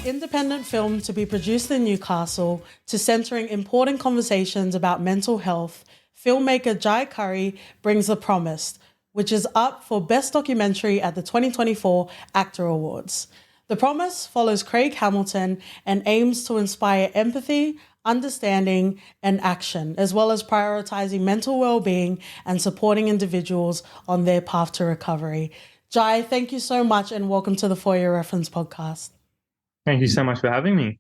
independent film to be produced in Newcastle to centering important conversations about mental health, filmmaker Jye Currie brings The Promised, which is up for Best Documentary at the 2024 AACTA Awards. The Promise follows Craig Hamilton and aims to inspire empathy, understanding, and action, as well as prioritizing mental well-being and supporting individuals on their path to recovery. Jye, thank you so much and welcome to the For Your Reference podcast. Thank you so much for having me.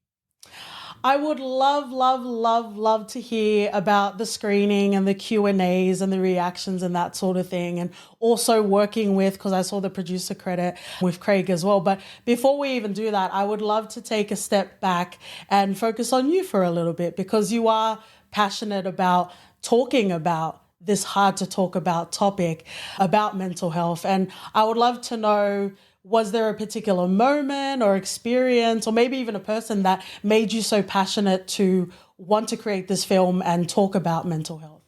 I would love to hear about the screening and the Q&As and the reactions and that sort of thing, and also working with, because I saw the producer credit with Craig as well. But before we even do that, I would love to take a step back and focus on you for a little bit, because you are passionate about talking about this hard to talk about topic about mental health. And I would love to know, was there a particular moment or experience or maybe even a person that made you so passionate to want to create this film and talk about mental health?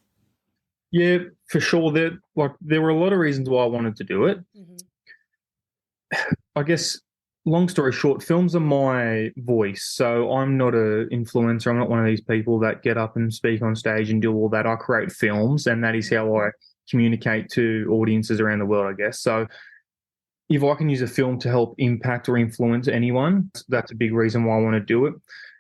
Yeah, for sure. There were a lot of reasons why I wanted to do it. Mm-hmm. I guess, long story short, films are my voice. So I'm not an influencer. I'm not one of these people that get up and speak on stage and do all that. I create films, and that is how I communicate to audiences around the world, I guess. So if I can use a film to help impact or influence anyone, that's a big reason why I want to do it.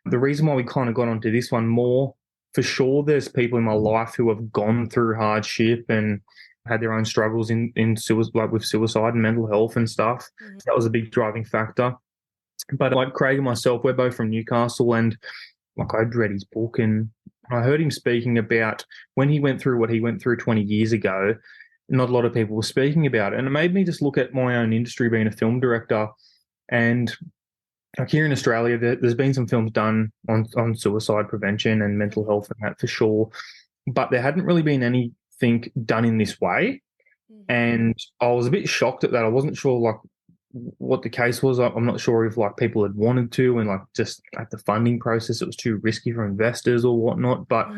The reason why we kind of got onto this one more, for sure, there's people in my life who have gone through hardship and had their own struggles in suicide, like with suicide and mental health and stuff. Mm-hmm. That was a big driving factor. But like Craig and myself, we're both from Newcastle, and like I'd read his book and I heard him speaking about when he went through what he went through 20 years ago. Not a lot of people were speaking about it. And it made me just look at my own industry, being a film director. And like here in Australia, there's been some films done on suicide prevention and mental health and that for sure. But there hadn't really been anything done in this way. Mm-hmm. And I was a bit shocked at that. I wasn't sure like what the case was. I'm not sure if like people had wanted to, and like just at the funding process, it was too risky for investors or whatnot. But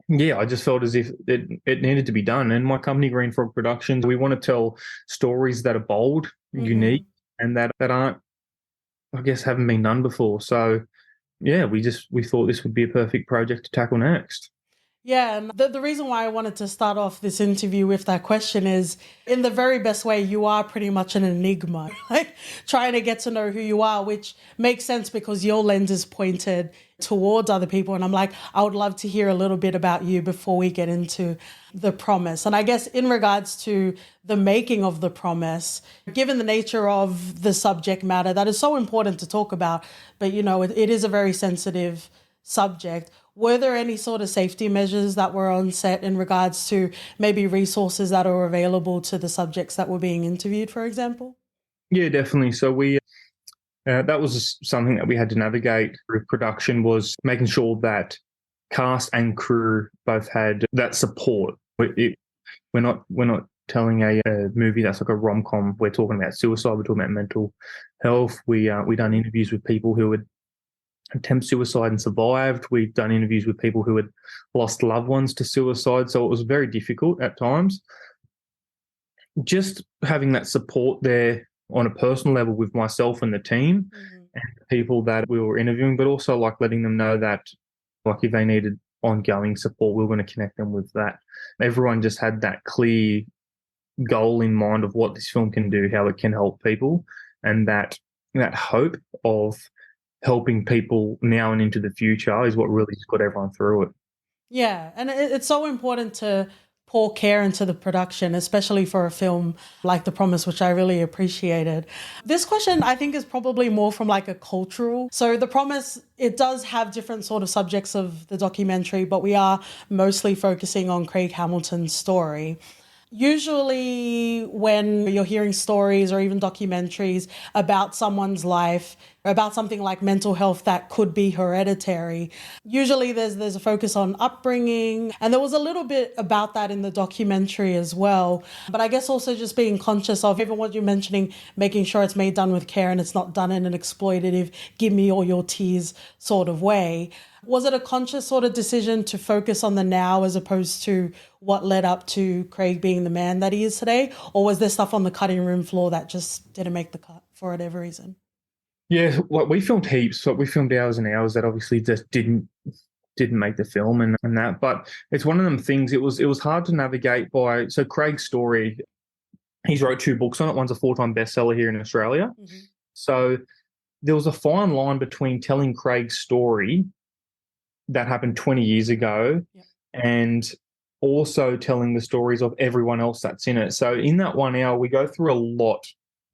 yeah, I just felt as if it needed to be done. And my company, Green Frog Productions, we want to tell stories that are bold, unique, and that aren't, I guess, haven't been done before. So yeah, we thought this would be a perfect project to tackle next. Yeah, and the reason why I wanted to start off this interview with that question is, in the very best way, you are pretty much an enigma, like trying to get to know who you are, which makes sense because your lens is pointed towards other people. And I'm like, I would love to hear a little bit about you before we get into The Promise. And I guess in regards to the making of The Promise, given the nature of the subject matter that is so important to talk about, but you know, it is a very sensitive subject. Were there any sort of safety measures that were on set in regards to maybe resources that are available to the subjects that were being interviewed, for example? Yeah, definitely. So that was something that we had to navigate with production, was making sure that cast and crew both had that support. We're not telling a movie that's like a rom-com. We're talking about suicide. We're talking about mental health. We done interviews with people who had attempt suicide and survived. We've done interviews with people who had lost loved ones to suicide. So it was very difficult at times. Just having that support there on a personal level with myself and the team and the people that we were interviewing, but also like letting them know that like if they needed ongoing support, we were going to connect them with that. Everyone just had that clear goal in mind of what this film can do, how it can help people, and that hope of helping people now and into the future is what really just got everyone through it. Yeah, and it's so important to pour care into the production, especially for a film like The Promise, which I really appreciated. This question, I think, is probably more from like a cultural. So The Promise, it does have different sort of subjects of the documentary, but we are mostly focusing on Craig Hamilton's story. Usually when you're hearing stories or even documentaries about someone's life, about something like mental health that could be hereditary, usually there's a focus on upbringing. And there was a little bit about that in the documentary as well. But I guess also just being conscious of even what you're mentioning, making sure it's done with care and it's not done in an exploitative, give me all your tears sort of way. Was it a conscious sort of decision to focus on the now as opposed to what led up to Craig being the man that he is today? Or was there stuff on the cutting room floor that just didn't make the cut for whatever reason? Yeah, like we filmed heaps. Like we filmed hours and hours that obviously just didn't make the film and that. But it's one of them things. It was hard to navigate by. So Craig's story, he's wrote two books on it. One's a 4-time bestseller here in Australia. Mm-hmm. So there was a fine line between telling Craig's story that happened 20 years ago Yep. and also telling the stories of everyone else that's in it. So in that 1 hour, we go through a lot.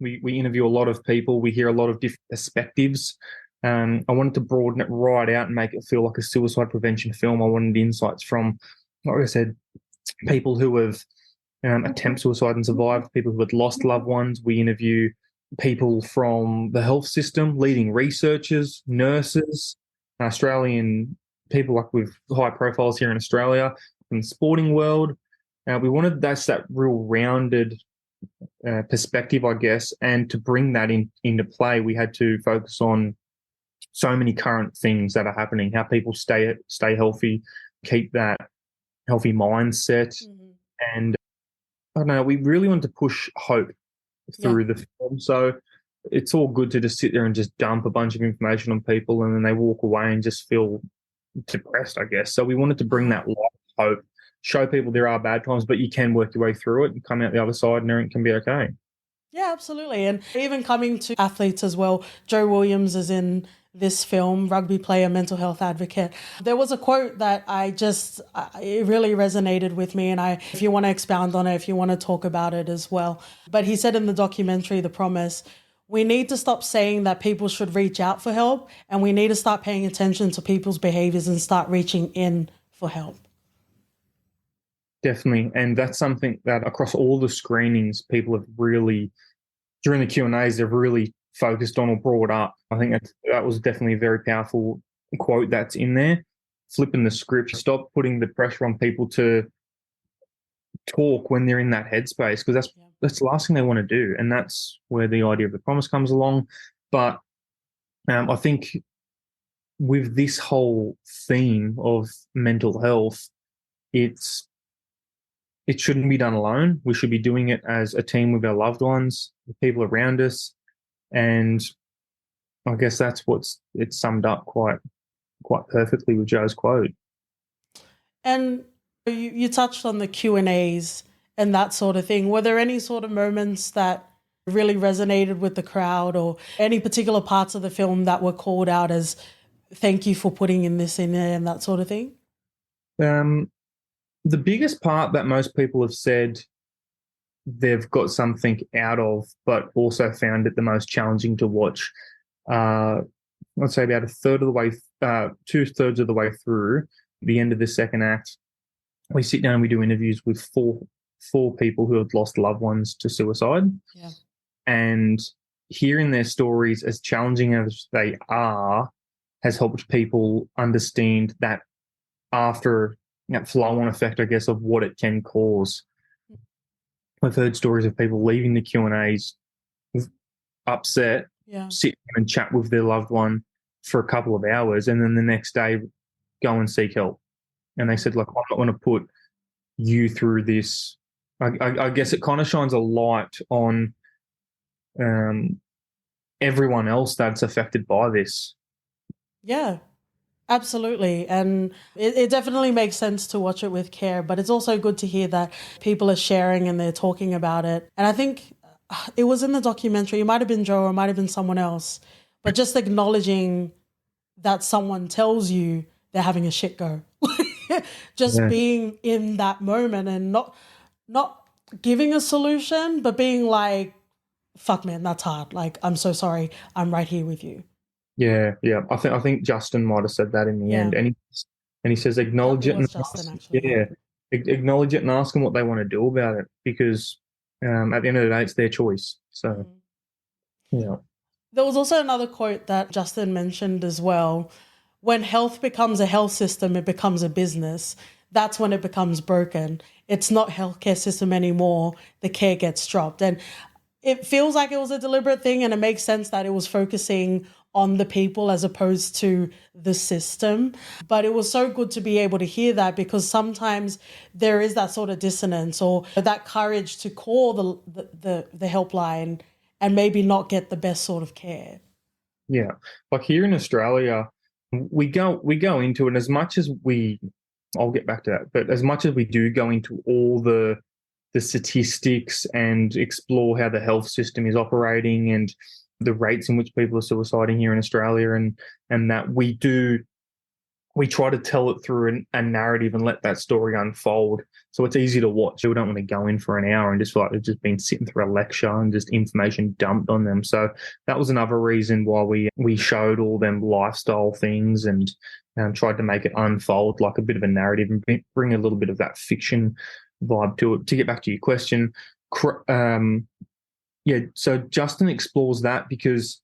We interview a lot of people. We hear a lot of different perspectives. I wanted to broaden it right out and make it feel like a suicide prevention film. I wanted insights from, like I said, people who have attempted suicide and survived, people who had lost loved ones. We interview people from the health system, leading researchers, nurses, Australian people like with high profiles here in Australia, in the sporting world. We wanted that real rounded perspective, I guess, and to bring that into play, we had to focus on so many current things that are happening, how people stay healthy, keep that healthy mindset, and I don't know, we really wanted to push hope through the film. So it's all good to just sit there and just dump a bunch of information on people and then they walk away and just feel depressed, I guess. So we wanted to bring that light of hope, show people there are bad times, but you can work your way through it and come out the other side and everything can be okay. Yeah, absolutely. And even coming to athletes as well, Joe Williams is in this film, rugby player, mental health advocate. There was a quote that it really resonated with me. And if you want to expound on it, if you want to talk about it as well. But he said in the documentary, The Promise, we need to stop saying that people should reach out for help, and we need to start paying attention to people's behaviors and start reaching in for help. Definitely. And that's something that across all the screenings, people have really, during the Q&As, they've really focused on or brought up. I think that was definitely a very powerful quote that's in there. Flipping the script, stop putting the pressure on people to talk when they're in that headspace, because that's the last thing they want to do. And that's where the idea of The Promise comes along. But I think with this whole theme of mental health, it shouldn't be done alone. We should be doing it as a team with our loved ones, the people around us. And I guess that's it's summed up quite perfectly with Joe's quote. And you touched on the Q&As and that sort of thing. Were there any sort of moments that really resonated with the crowd, or any particular parts of the film that were called out as thank you for putting in this in there and that sort of thing? The biggest part that most people have said they've got something out of, but also found it the most challenging to watch. Let's say about 2/3 of the way through the end of the second act, we sit down and we do interviews with four people who have lost loved ones to suicide. Yeah. And hearing their stories, as challenging as they are, has helped people understand that after that flow-on effect, I guess, of what it can cause. I've heard stories of people leaving the Q&As upset, sit and chat with their loved one for a couple of hours, and then the next day go and seek help. And they said, look, I'm not going to put you through this. I guess it kind of shines a light on everyone else that's affected by this. Yeah, absolutely. And it definitely makes sense to watch it with care, but it's also good to hear that people are sharing and they're talking about it. And I think it was in the documentary, it might have been Joe or it might have been someone else, but just acknowledging that someone tells you they're having a shit go. Just being in that moment and not giving a solution, but being like, fuck man, that's hard. Like, I'm so sorry. I'm right here with you. Yeah. I think Justin might have said that in the end, and he says acknowledge it. Acknowledge it and ask them what they want to do about it, because at the end of the day, it's their choice. So, yeah. There was also another quote that Justin mentioned as well. When health becomes a health system, it becomes a business. That's when it becomes broken. It's not healthcare system anymore. The care gets dropped. And it feels like it was a deliberate thing, and it makes sense that it was focusing on the people as opposed to the system. But it was so good to be able to hear that, because sometimes there is that sort of dissonance or that courage to call the helpline and maybe not get the best sort of care. Yeah. Like here in Australia, we go into it as much as we I'll get back to that, but as much as we do go into all the statistics and explore how the health system is operating and the rates in which people are suiciding here in Australia and that we try to tell it through a narrative and let that story unfold. So it's easy to watch. We don't want to go in for an hour and just feel like they've just been sitting through a lecture and just information dumped on them. So that was another reason why we showed all them lifestyle things and tried to make it unfold like a bit of a narrative and bring a little bit of that fiction vibe to it. To get back to your question, so Justin explores that because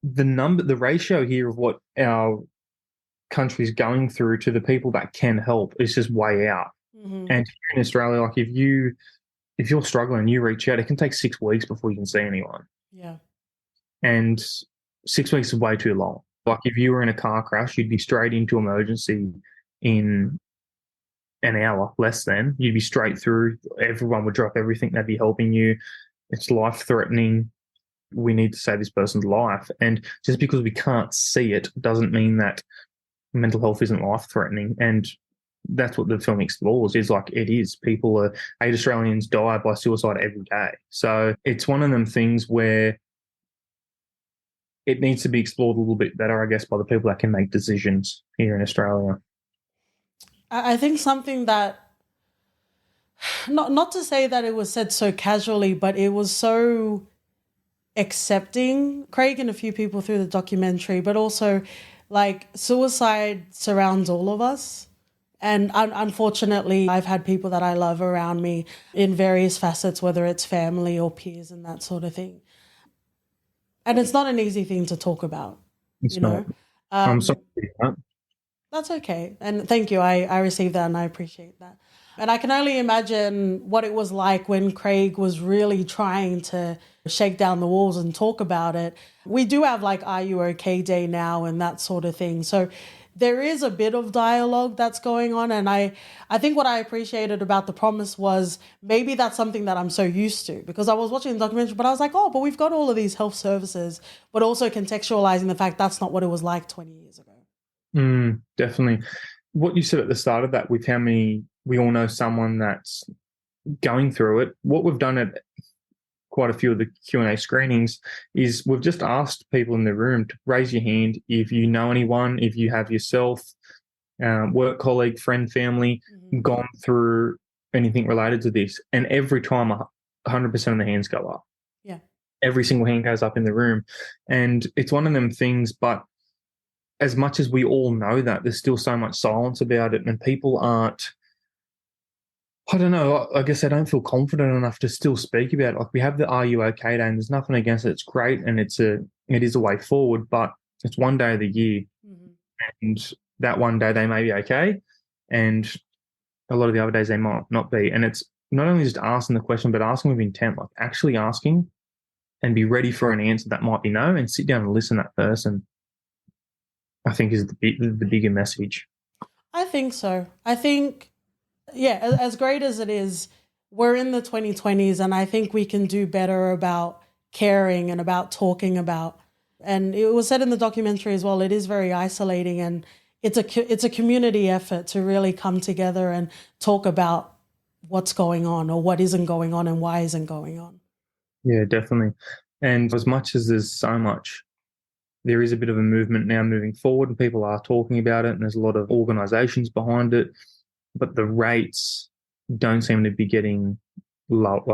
the ratio here of what our country's going through to the people that can help is just way out. Mm-hmm. And in Australia, like if you're struggling, you reach out, it can take 6 weeks before you can see anyone. Yeah. And 6 weeks is way too long. Like if you were in a car crash, you'd be straight into emergency in an hour, less than. You'd be straight through. Everyone would drop everything. They'd be helping you. It's life-threatening. We need to save this person's life. And just because we can't see it doesn't mean that mental health isn't life-threatening. And that's what the film explores, is like it is. 8 Australians die by suicide every day. So it's one of them things where it needs to be explored a little bit better, I guess, by the people that can make decisions here in Australia. I think something that, not to say that it was said so casually, but it was so accepting. Craig and a few people through the documentary, but also like suicide surrounds all of us. And unfortunately, I've had people that I love around me in various facets, whether it's family or peers and that sort of thing. And it's not an easy thing to talk about. It's not. I'm sorry for that. That's okay. And thank you. I received that and I appreciate that. And I can only imagine what it was like when Craig was really trying to shake down the walls and talk about it. We do have like Are You OK Day now and that sort of thing. So there is a bit of dialogue that's going on. And I think what I appreciated about The Promise was maybe that's something that I'm so used to, because I was watching the documentary, but I was like, oh, but we've got all of these health services, but also contextualizing the fact that's not what it was like 20 years ago. Definitely. What you said at the start of that, with how many we all know someone that's going through it, what we've done at quite a few of the Q&A screenings is we've just asked people in the room to raise your hand if you know anyone, if you have yourself, work colleague, friend, family, gone through anything related to this. And every time 100% of the hands go up. Yeah. Every single hand goes up in the room. And it's one of them things, but as much as we all know that, there's still so much silence about it, and people aren't, I don't know, I guess they don't feel confident enough to still speak about it. Like we have the Are You OK Day, and there's nothing against it. It's great, and it is a way forward, but it's one day of the year. And that one day they may be okay, and a lot of the other days they might not be. And it's not only just asking the question, but asking with intent, like actually asking and be ready for an answer that might be no, and sit down and listen to that person, I think is the bigger message. I think so. I think, yeah, as great as it is, we're in the 2020s, and I think we can do better about caring and about talking about. And it was said in the documentary as well, it is very isolating, and it's a community effort to really come together and talk about what's going on or what isn't going on and why isn't going on. Yeah, definitely. And as much as there's so much, there is a bit of a movement now moving forward, and people are talking about it, and there's a lot of organisations behind it, but the rates don't seem to be getting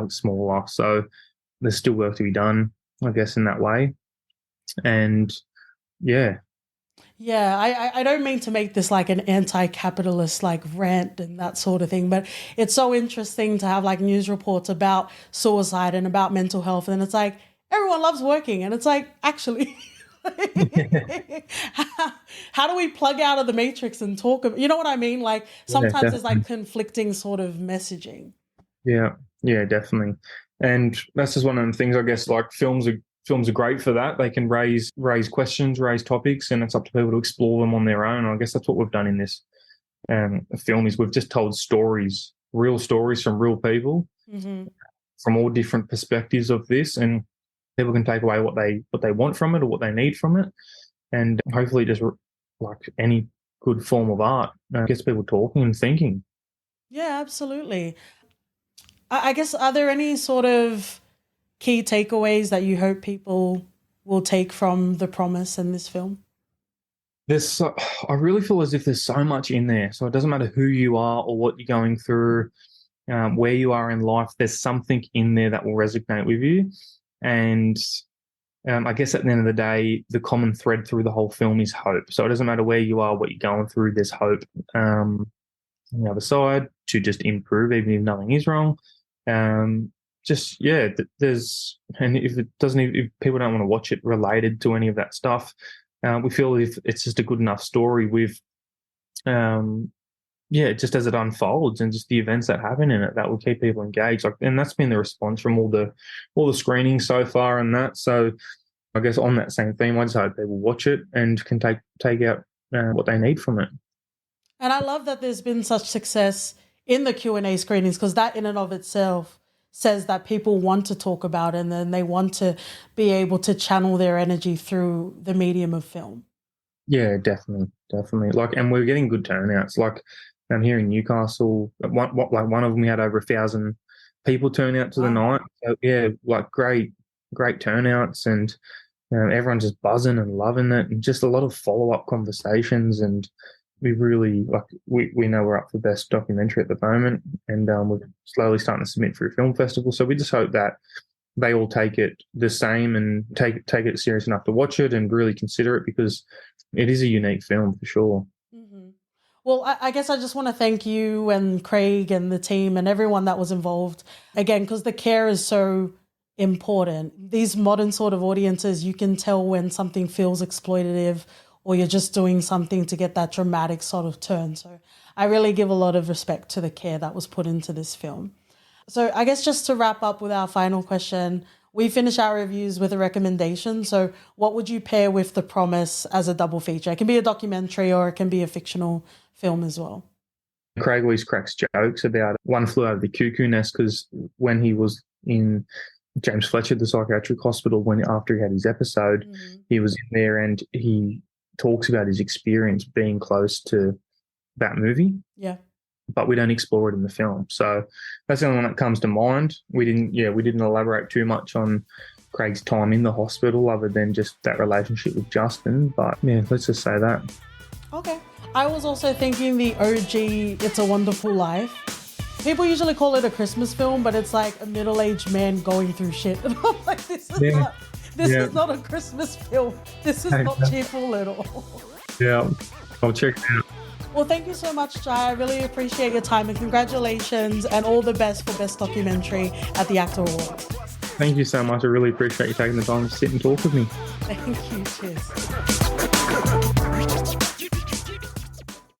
smaller. So there's still work to be done, I guess, in that way. And yeah. Yeah, I don't mean to make this like an anti-capitalist like rant and that sort of thing, but it's so interesting to have like news reports about suicide and about mental health, and it's like everyone loves working, and it's like actually how do we plug out of the matrix and talk about, you know what I mean? Like sometimes there's like conflicting sort of messaging. Yeah, definitely. And that's just one of the things, I guess, like films are great for that. They can raise questions, raise topics, and it's up to people to explore them on their own. I guess that's what we've done in this film, is we've just told stories, real stories from real people, from all different perspectives of this. And people can take away what they want from it or what they need from it, and hopefully just like any good form of art gets people talking and thinking. Yeah, absolutely. I guess, are there any sort of key takeaways that you hope people will take from The Promise in this film? I really feel as if there's so much in there. So it doesn't matter who you are or what you're going through, where you are in life, there's something in there that will resonate with you. And I guess at the end of the day, the common thread through the whole film is hope. So it doesn't matter where you are, what you're going through, there's hope on the other side to just improve, even if nothing is wrong. There's, and if people don't want to watch it related to any of that stuff, we feel if it's just a good enough story with, just as it unfolds and just the events that happen in it, that will keep people engaged. And that's been the response from all the screenings so far and that. So I guess on that same theme, I just hope people watch it and can take out what they need from it. And I love that there's been such success in the Q&A screenings, because that in and of itself says that people want to talk about it and then they want to be able to channel their energy through the medium of film. Yeah, definitely. Like, and we're getting good turnouts. Like, I'm here in Newcastle. One of them, we had over 1,000 people turn out to the night. So, yeah, like great turnouts, and everyone's just buzzing and loving it, and just a lot of follow-up conversations. And we really we know we're up for best documentary at the moment, and we're slowly starting to submit for a film festival. So we just hope that they all take it the same and take it serious enough to watch it and really consider it, because it is a unique film for sure. Mm-hmm. Well, I guess I just want to thank you and Craig and the team and everyone that was involved, again, because the care is so important. These modern sort of audiences, you can tell when something feels exploitative or you're just doing something to get that dramatic sort of turn. So I really give a lot of respect to the care that was put into this film. So I guess just to wrap up with our final question, we finish our reviews with a recommendation. So what would you pair with The Promise as a double feature? It can be a documentary or it can be a fictional film as well. Craig always cracks jokes about One Flew Over the Cuckoo Nest, because when he was in James Fletcher, the psychiatric hospital, after he had his episode, he was in there and he talks about his experience being close to that movie. Yeah. But we don't explore it in the film. So that's the only one that comes to mind. We didn't elaborate too much on Craig's time in the hospital other than just that relationship with Justin. But yeah, let's just say that. Okay. I was also thinking the OG It's a Wonderful Life. People usually call it a Christmas film, but it's like a middle-aged man going through shit. And I'm like, this is not a Christmas film. This is not cheerful at all. Yeah, I'll check it out. Well, thank you so much, Jye. I really appreciate your time, and congratulations and all the best for Best Documentary at the AACTA Awards. Thank you so much. I really appreciate you taking the time to sit and talk with me. Thank you. Cheers.